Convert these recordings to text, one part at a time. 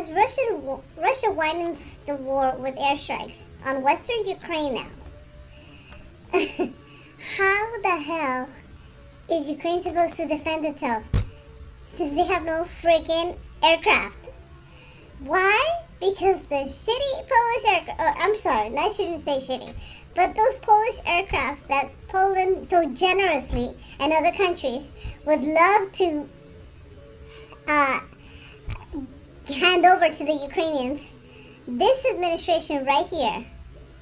because Russia widens the war with airstrikes on western Ukraine now. How the hell is Ukraine supposed to defend itself since they have no freaking aircraft? Why? Because the shitty Polish aircraft, I'm sorry, I shouldn't say shitty, but those Polish aircraft that Poland so generously and other countries would love to hand over to the Ukrainians, this administration right here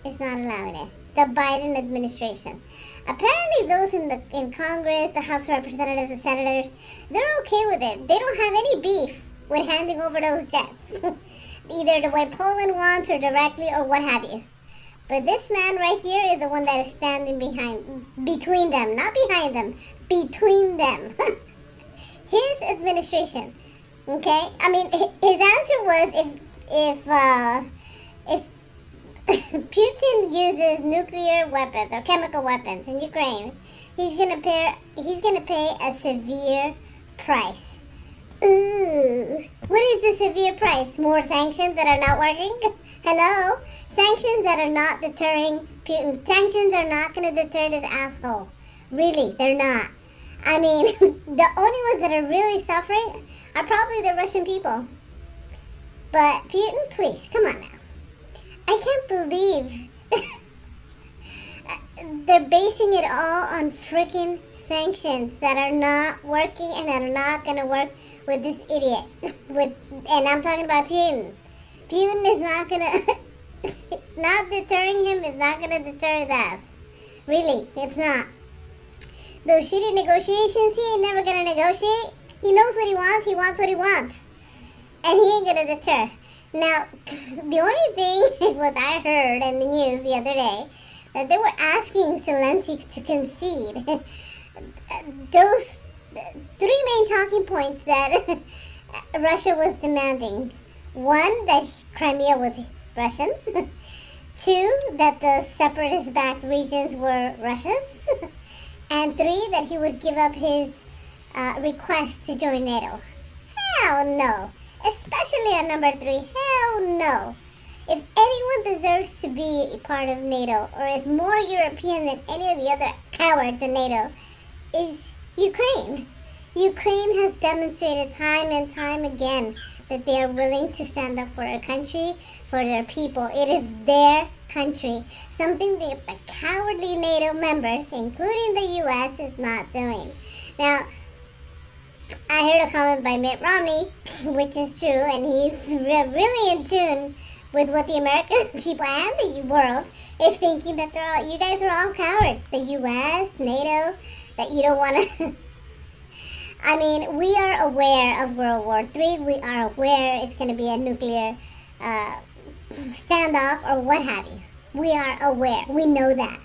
is not allowing it. The Biden administration. Apparently those in Congress, the House of Representatives and Senators, they're okay with it. They don't have any beef with handing over those jets. Either the way Poland wants or directly or what have you. But this man right here is the one that is standing between them, not behind them, between them. His administration, okay? I mean, his answer was if Putin uses nuclear weapons or chemical weapons in Ukraine, he's gonna pay a severe price. Ooh, what is the severe price? More sanctions that are not working? Hello? Sanctions that are not deterring Putin. Sanctions are not going to deter this asshole. Really, they're not. I mean, the only ones that are really suffering are probably the Russian people. But Putin, please, come on now. I can't believe they're basing it all on freaking sanctions that are not working and that are not going to work with this idiot. And I'm talking about Putin. Putin is not going to... not deterring him is not going to deter his ass. Really, it's not. Those shitty negotiations, he ain't never going to negotiate. He knows what he wants what he wants. And he ain't going to deter. Now, the only thing was I heard in the news the other day that they were asking Zelensky to concede. Those three main talking points that Russia was demanding. One, that Crimea was Russian. Two, that the separatist-backed regions were Russia's. And three, that he would give up his request to join NATO. Hell no. Especially at number three. Hell no. If anyone deserves to be a part of NATO, or is more European than any of the other cowards in NATO, is Ukraine. Ukraine has demonstrated time and time again that they are willing to stand up for their country, for their people. It is their country. Something that the cowardly NATO members, including the U.S., is not doing. Now, I heard a comment by Mitt Romney, which is true, and he's really in tune with what the American people and the world is thinking, that you guys are all cowards. The U.S., NATO, that you don't want to... I mean, we are aware of World War III. We are aware it's going to be a nuclear standoff or what have you. We are aware. We know that.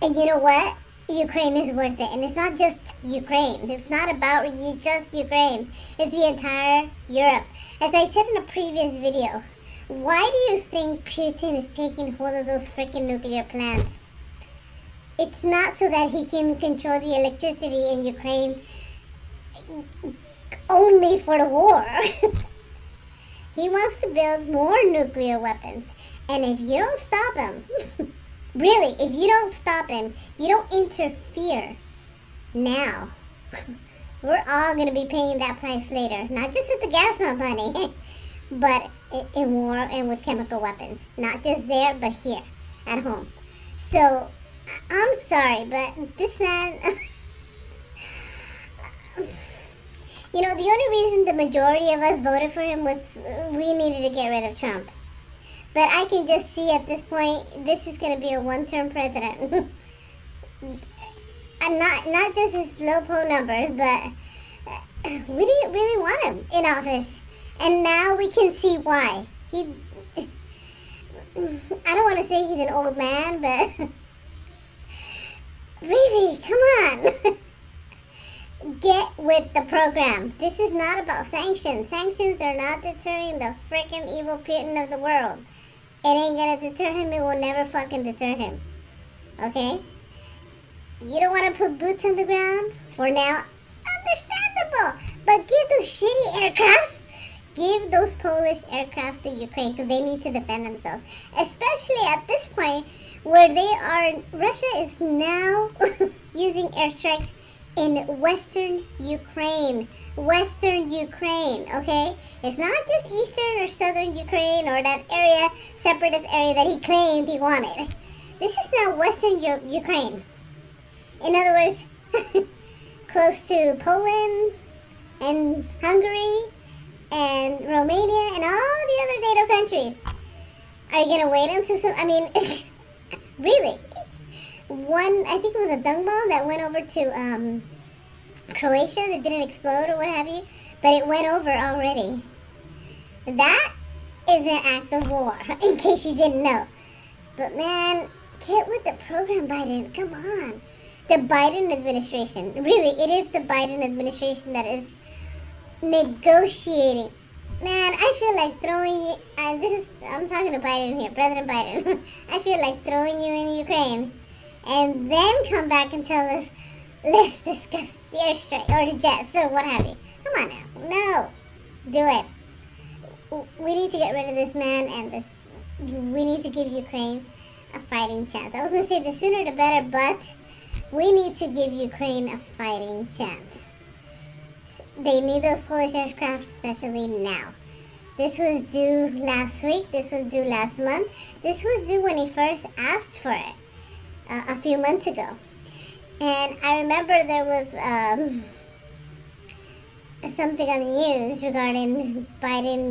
And you know what? Ukraine is worth it. And it's not just Ukraine. It's not about just Ukraine. It's the entire Europe. As I said in a previous video, why do you think Putin is taking hold of those freaking nuclear plants? It's not so that he can control the electricity in Ukraine only for the war. He wants to build more nuclear weapons. And if you don't stop him, really, if you don't stop him, you don't interfere now, we're all going to be paying that price later. Not just at the gas pump, honey, but in war and with chemical weapons. Not just there, but here, at home. So, I'm sorry, but this man... You know, the only reason the majority of us voted for him was we needed to get rid of Trump. But I can just see at this point, this is going to be a one-term president. And not just his low poll numbers, but we didn't really want him in office. And now we can see why. I don't want to say he's an old man, but really, come on. Get with the program. This is not about sanctions. Sanctions are not deterring the freaking evil Putin of the world. It ain't gonna deter him. It will never fucking deter him. Okay? You don't want to put boots on the ground for now? Understandable. But get those shitty aircrafts. Give those Polish aircrafts to Ukraine because they need to defend themselves. Especially at this point where Russia is now using airstrikes in Western Ukraine. Western Ukraine, okay? It's not just Eastern or Southern Ukraine or that area, separatist area that he claimed he wanted. This is now Western Ukraine. In other words, close to Poland and Hungary and Romania and all the other NATO countries. Are you going to wait until really? I think it was a dung bomb that went over to Croatia that didn't explode or what have you, but it went over already. That is an act of war, in case you didn't know. But man, get with the program, Biden. Come on. The Biden administration. Really, it is the Biden administration that is negotiating. Man, I feel like throwing you. I'm talking to Biden here, President Biden. I feel like throwing you in Ukraine, and then come back and tell us, let's discuss the airstrike or the jets or what have you. Come on now, no, do it. We need to get rid of this man, and we need to give Ukraine a fighting chance. I was gonna say the sooner the better, but we need to give Ukraine a fighting chance. They need those Polish aircraft, especially now. This was due last week. This was due last month. This was due when he first asked for it a few months ago. And I remember there was something on the news regarding President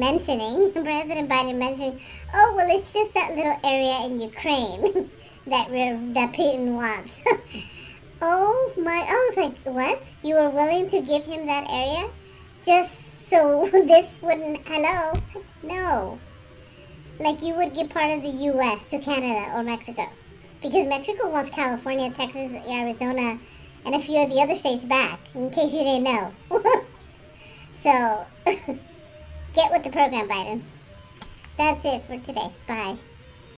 Biden mentioning, oh, well, it's just that little area in Ukraine that Putin wants. Oh my, I was like, what? You were willing to give him that area? Just so this wouldn't, hello? No. Like you would give part of the U.S. to Canada or Mexico. Because Mexico wants California, Texas, Arizona, and a few of the other states back, in case you didn't know. So, get with the program, Biden. That's it for today. Bye.